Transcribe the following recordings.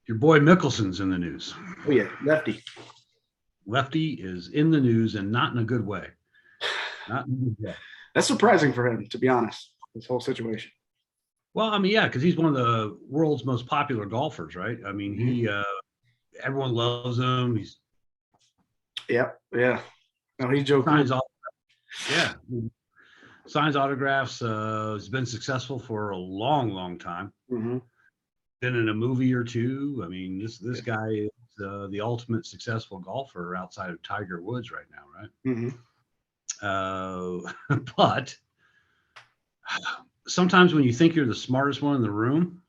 Your boy Mickelson's in the news. Oh yeah, Lefty. Lefty is in the news and not in a good way. Not in a good way. That's surprising for him, to be honest. This whole situation. Well, I mean, yeah, because he's one of the world's most popular golfers, right? I mean, he everyone loves him. He's Yep. Yeah. No, he's Joe Cool. signs all, yeah, signs autographs. He's been successful for a long, long time. Mm-hmm. Been in a movie or two. I mean, this guy is the ultimate successful golfer outside of Tiger Woods right now, right? But sometimes when you think you're the smartest one in the room,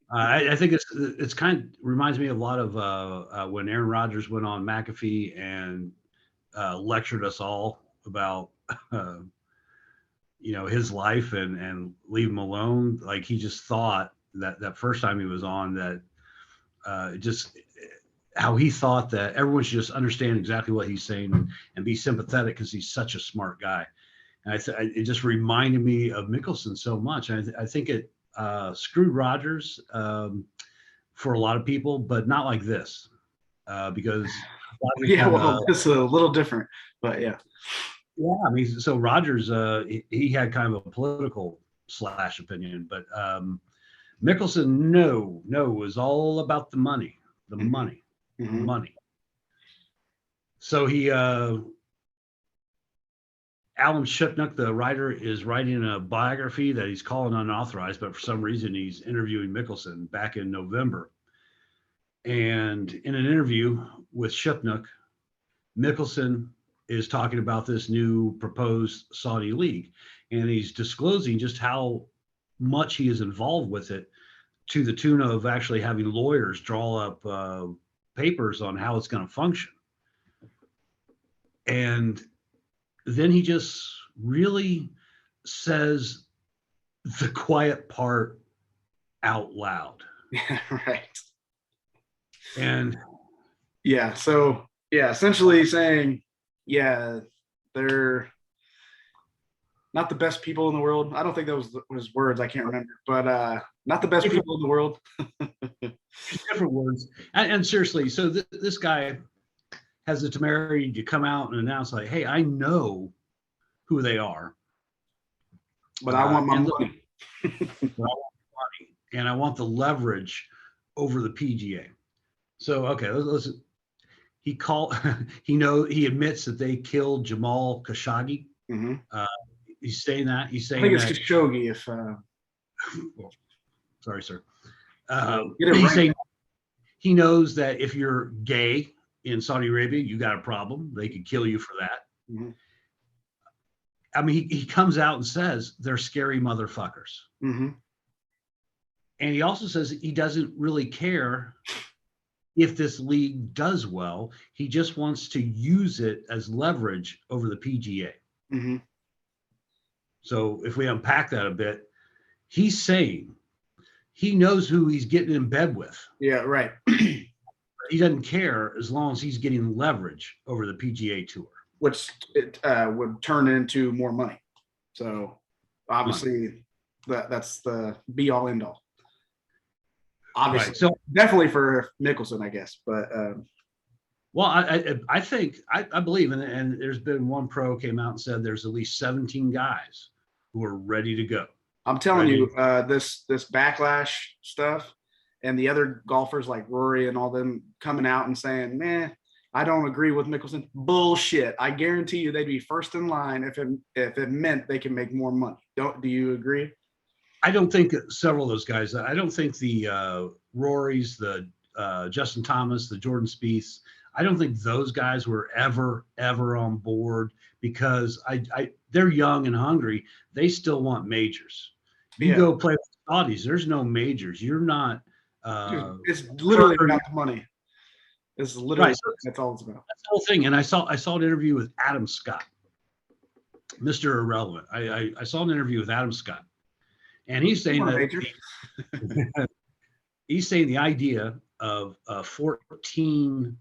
I think it's kind of reminds me a lot of when Aaron Rodgers went on McAfee and lectured us all about his life and leave him alone. Like he just thought that first time he was on that just how he thought that everyone should just understand exactly what he's saying and be sympathetic because he's such a smart guy. And it just reminded me of Mickelson so much. I think it screwed Rodgers for a lot of people, but not like this because Rodgers it's a little different, but yeah. Yeah, I mean, so Rodgers, he had kind of a political / opinion, but Mickelson, no, it was all about the money, money. So he, Alan Shipnuck, the writer, is writing a biography that he's calling unauthorized, but for some reason he's interviewing Mickelson back in November. And in an interview with Shipnuck, Mickelson is talking about this new proposed Saudi league, and he's disclosing just how much he is involved with it, to the tune of actually having lawyers draw up papers on how it's going to function. And then he just really says the quiet part out loud. Yeah, right. And yeah, so yeah, essentially saying, yeah, they're not the best people in the world. I don't think that was his words. I can't remember, but not the best people in the world. Different words. And seriously, so this guy has the temerity to come out and announce, like, hey, I know who they are, but I want my money. And I want the leverage over the PGA. So, okay, let's he admits that they killed Jamal Khashoggi. He's saying that. He's saying I think it's Khashoggi. If sorry, sir. He's saying he knows that if you're gay in Saudi Arabia, you got a problem. They could kill you for that. I mean, he comes out and says they're scary motherfuckers. And he also says he doesn't really care if this league does well. He just wants to use it as leverage over the PGA. So if we unpack that a bit, he's saying he knows who he's getting in bed with. Yeah, right. He doesn't care as long as he's getting leverage over the PGA Tour, which it would turn into more money. So obviously that's the be all end all. Obviously, right. So definitely for Mickelson, I guess. But well, I think I believe, and there's been one pro came out and said there's at least 17 guys who are ready to go. I'm telling you, this backlash stuff, and the other golfers like Rory and all them coming out and saying, "Man, I don't agree with Mickelson." Bullshit! I guarantee you, they'd be first in line if it meant they can make more money. Do you agree? I don't think several of those guys. I don't think the Rorys, the Justin Thomas, the Jordan Spieths. I don't think those guys were ever on board because they're young and hungry. They still want majors. You go play with the Saudis. There's no majors. You're not. It's literally about the money. It's literally right. That's all it's about. That's the whole thing. And I saw an interview with Adam Scott, Mr. Irrelevant. I saw an interview with Adam Scott. And he's saying that he's saying the idea of a 14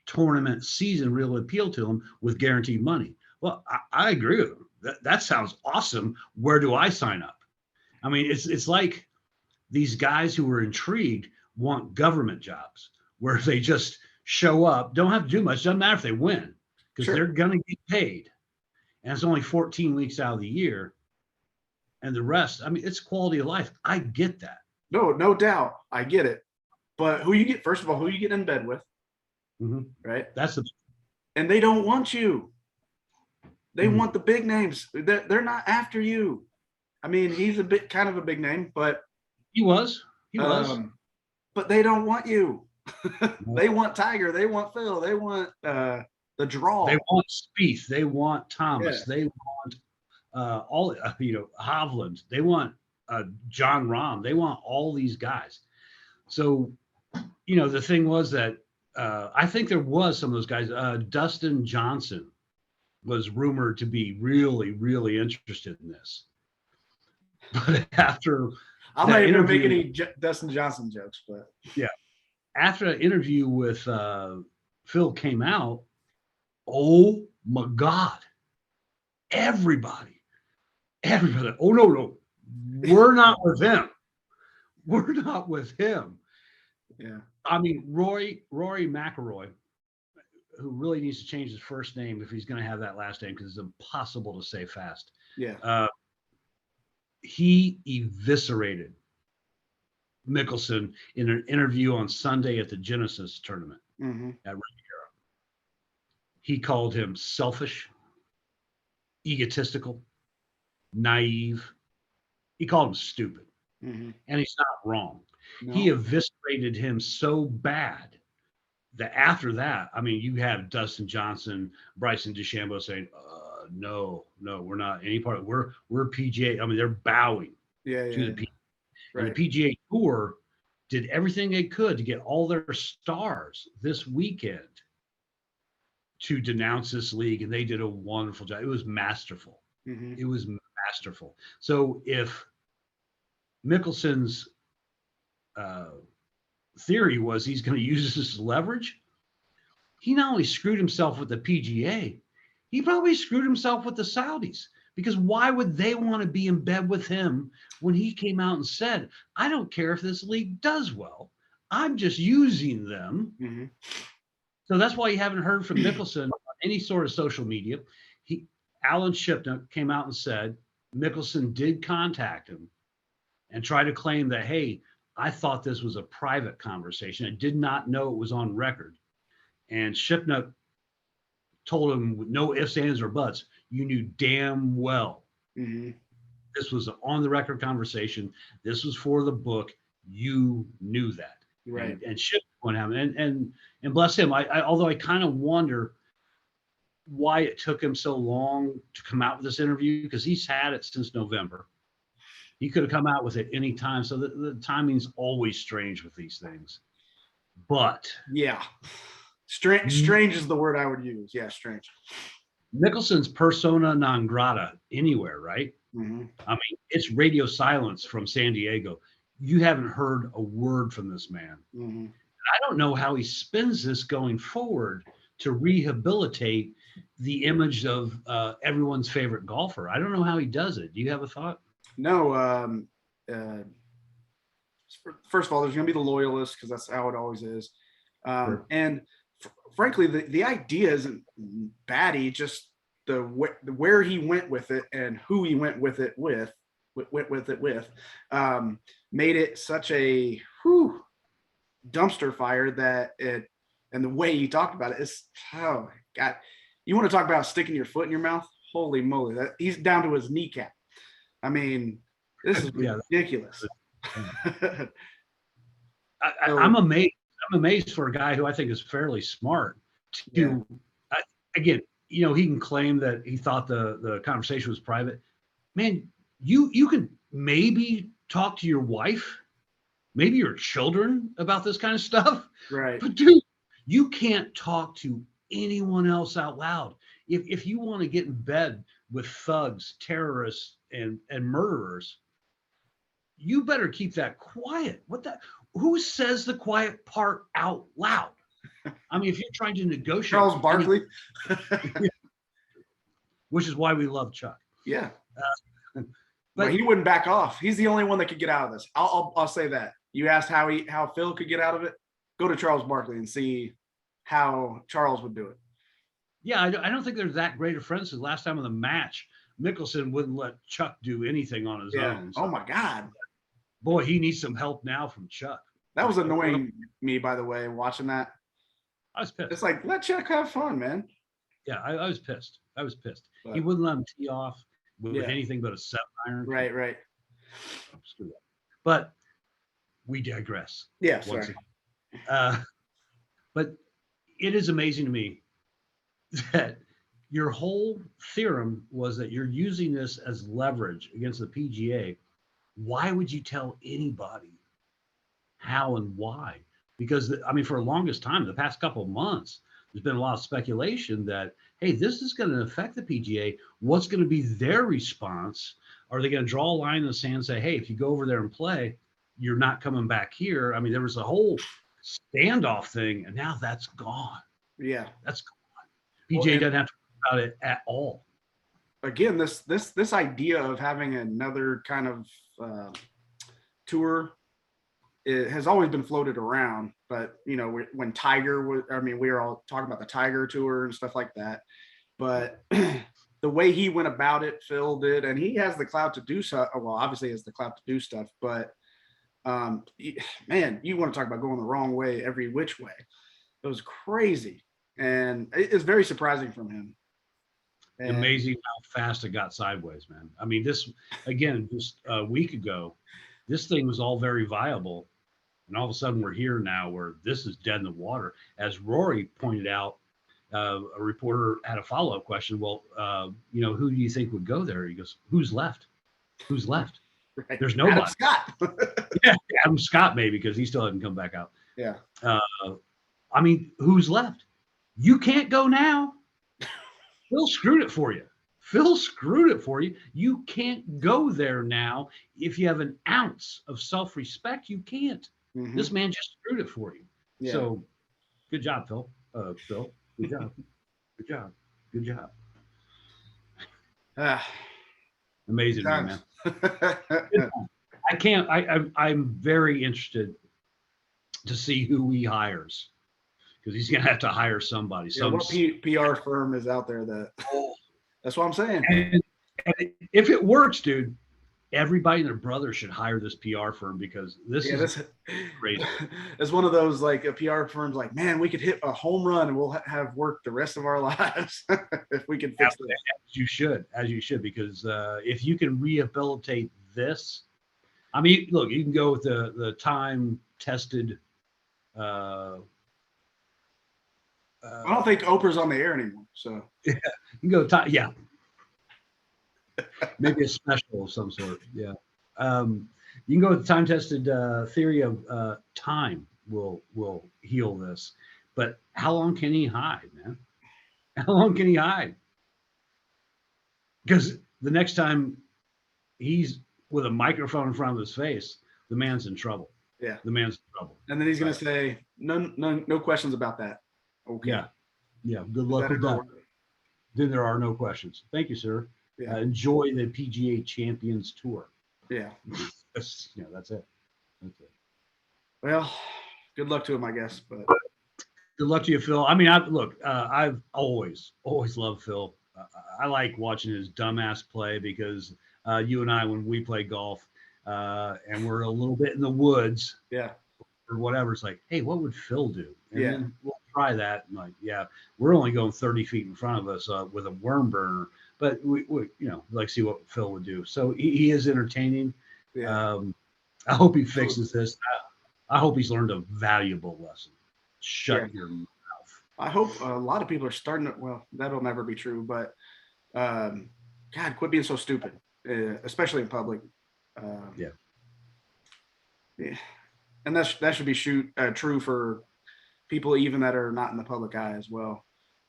tournament season really appealed to him with guaranteed money. Well, I agree with him. That sounds awesome. Where do I sign up? I mean, it's like these guys who were intrigued. want government jobs where they just show up, don't have to do much, doesn't matter if they win, because Sure. they're going to get paid. And it's only 14 weeks out of the year. And the rest, I mean, it's quality of life. I get that. No doubt. I get it. But who you get, first of all, who you get in bed with, right? That's the And they don't want you. They want the big names. They're not after you. I mean, he's a bit kind of a big name, but he was. But they don't want you. They want Tiger. They want Phil. They want the draw. They want Spieth. They want Thomas. Yeah. They want all Hovland. They want John Rahm. They want all these guys. So, the thing was that I think there was some of those guys. Dustin Johnson was rumored to be really, really interested in this. But after I'm not even make any Dustin Johnson jokes, but yeah, after an interview with Phil came out, oh my God, everybody, oh no, we're not with him. We're not with him. Yeah. I mean, Rory McIlroy, who really needs to change his first name if he's going to have that last name, because it's impossible to say fast. Yeah. He eviscerated Mickelson in an interview on Sunday at the Genesis tournament at Riviera. He called him selfish, egotistical, naive. He called him stupid. And he's not wrong. No. He eviscerated him so bad that after that, I mean, you have Dustin Johnson, Bryson DeChambeau saying, no, we're not any part of it. We're PGA. I mean, they're bowing to the PGA. Right. And the PGA Tour did everything they could to get all their stars this weekend to denounce this league, and they did a wonderful job. It was masterful. It was masterful. So if Mickelson's theory was he's going to use this as leverage, he not only screwed himself with the PGA, he probably screwed himself with the Saudis, because why would they want to be in bed with him when he came out and said, I don't care if this league does well, I'm just using them. So that's why you haven't heard from Mickelson on any sort of social media. Alan Shipnuck came out and said Mickelson did contact him and try to claim that, hey, I thought this was a private conversation. I did not know it was on record. And Shipnuck told him with no ifs, ands, or buts, you knew damn well this was an on the record conversation. This was for the book. You knew that. Right. And Shipnuck went out and bless him. Although I kind of wonder why it took him so long to come out with this interview, because he's had it since November. He could have come out with it any time. So the timing's always strange with these things. But yeah, strange is the word I would use. Yeah, strange. Mickelson's persona non grata anywhere, right? I mean, it's radio silence from San Diego. You haven't heard a word from this man. I don't know how he spins this going forward to rehabilitate the image of everyone's favorite golfer. I don't know how he does it. Do you have a thought? No. First of all, there's going to be the loyalists, because that's how it always is. Sure. And frankly, the idea isn't batty, just where he went with it and who he went with it with made it such a dumpster fire that and the way he talked about it is, oh my God, you want to talk about sticking your foot in your mouth? Holy moly, he's down to his kneecap. I mean, this is ridiculous. I'm amazed. I'm amazed for a guy who I think is fairly smart to, again, he can claim that he thought the conversation was private. Man, you can maybe talk to your wife, maybe your children about this kind of stuff. Right. But dude, you can't talk to anyone else out loud. If you want to get in bed with thugs, terrorists, and murderers, you better keep that quiet. Who says the quiet part out loud? I mean, if you're trying to negotiate, Charles Barkley, which is why we love Chuck. Yeah. But he wouldn't back off. He's the only one that could get out of this. I'll say that. You asked how Phil could get out of it. Go to Charles Barkley and see how Charles would do it. Yeah, I don't think they're that great of friends. The last time in the match, Mickelson wouldn't let Chuck do anything on his own. So. Oh my God. Boy, he needs some help now from Chuck. That was annoying me, by the way, watching that. I was pissed. It's like, let Chuck have fun, man. Yeah, I was pissed. But he wouldn't let him tee off with anything but a 7-iron. Right. But we digress. Yeah, sorry. But it is amazing to me that your whole theorem was that you're using this as leverage against the PGA. Why would you tell anybody how and why? Because, for the longest time, the past couple of months, there's been a lot of speculation that, hey, this is going to affect the PGA. What's going to be their response? Are they going to draw a line in the sand and say, hey, if you go over there and play, you're not coming back here? There was a whole standoff thing, and now that's gone. Yeah. That's gone. PGA doesn't have to worry about it at all. Again, this idea of having another kind of tour, it has always been floated around, but when Tiger was, we were all talking about the Tiger tour and stuff like that, but the way he went about it, Phil did, and he has the clout to do so. Well, obviously he has the clout to do stuff, but man, you want to talk about going the wrong way every which way. It was crazy, and it's very surprising from him. And amazing how fast it got sideways, man. This, again, just a week ago, this thing was all very viable. And all of a sudden we're here now where this is dead in the water. As Rory pointed out, a reporter had a follow-up question. Well, who do you think would go there? He goes, who's left? Who's left? Right. There's nobody. Adam Scott. Yeah, Adam Scott maybe, because he still hasn't come back out. Yeah. Who's left? You can't go now. Phil screwed it for you. You can't go there now. If you have an ounce of self-respect, you can't. Mm-hmm. This man just screwed it for you. Yeah. So good job, Phil. Phil, good job. Good job. Amazing, man. I'm very interested to see who he hires, because he's going to have to hire somebody. Yeah, what PR firm is out there that's what I'm saying. And if it works, dude, everybody and their brother should hire this PR firm, because this is crazy. It's one of those, like, a PR firm's like, man, we could hit a home run and we'll have work the rest of our lives if we can fix it. As you should, because if you can rehabilitate this, look, you can go with the time-tested. I don't think Oprah's on the air anymore, so yeah, you can go. Yeah, maybe a special of some sort. Yeah, you can go with the time-tested theory of time will heal this. But how long can he hide, man? How long can he hide? Because the next time he's with a microphone in front of his face, the man's in trouble. Yeah, the man's in trouble. And then he's going to say, no questions about that. Okay. Yeah. Good luck with that. Then there are no questions. Thank you, sir. Yeah. Enjoy the PGA Champions Tour. Yeah. That's it. Well, good luck to him, I guess. But good luck to you, Phil. I've always loved Phil. I like watching his dumbass play, because you and I, when we play golf, and we're a little bit in the woods, or whatever, it's like, hey, what would Phil do? And then we'll try that. And we're only going 30 feet in front of us with a worm burner, but we like see what Phil would do. So he is entertaining. Yeah. I hope he fixes this. I hope he's learned a valuable lesson. Shut your mouth. I hope a lot of people are starting to, well, that'll never be true, but God, quit being so stupid, especially in public. Yeah. And that should be true for people even that are not in the public eye as well.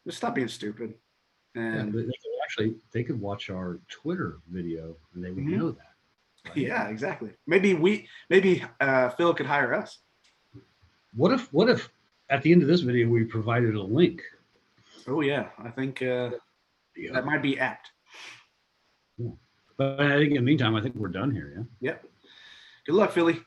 Just stop being stupid. And they could watch our Twitter video and they would know that. Right? Yeah, exactly. Maybe Phil could hire us. What if at the end of this video we provided a link? Oh yeah, I think that might be apt. Yeah. But I think in the meantime, I think we're done here. Yeah. Yep. Good luck, Philly.